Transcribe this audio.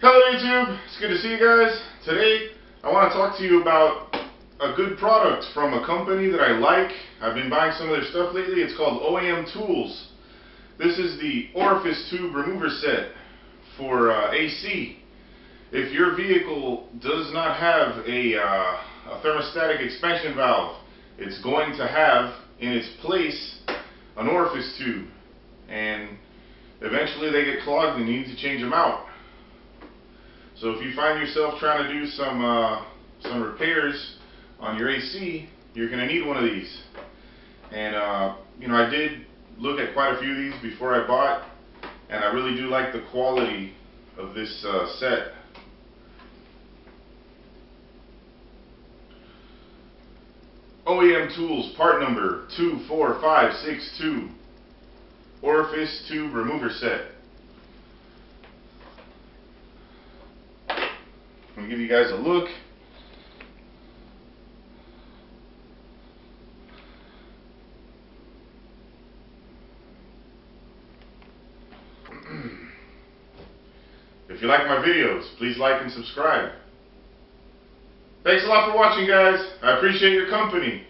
Hello YouTube, it's good to see you guys. Today I want to talk to you about a good product from a company that I like. I've been buying some of their stuff lately. It's called OEM Tools. This is the Orifice tube remover set for AC. If your vehicle does not have a thermostatic expansion valve, it's going to have in its place an orifice tube, and eventually they get clogged and you need to change them out. So if you find yourself trying to do some repairs on your AC, you're going to need one of these. And you know, I did look at quite a few of these before I bought, and I really do like the quality of this set. OEM Tools part number 24562, Orifice tube remover set. Let me give you guys a look. If you like my videos, please like and subscribe. Thanks a lot for watching, guys. I appreciate your company.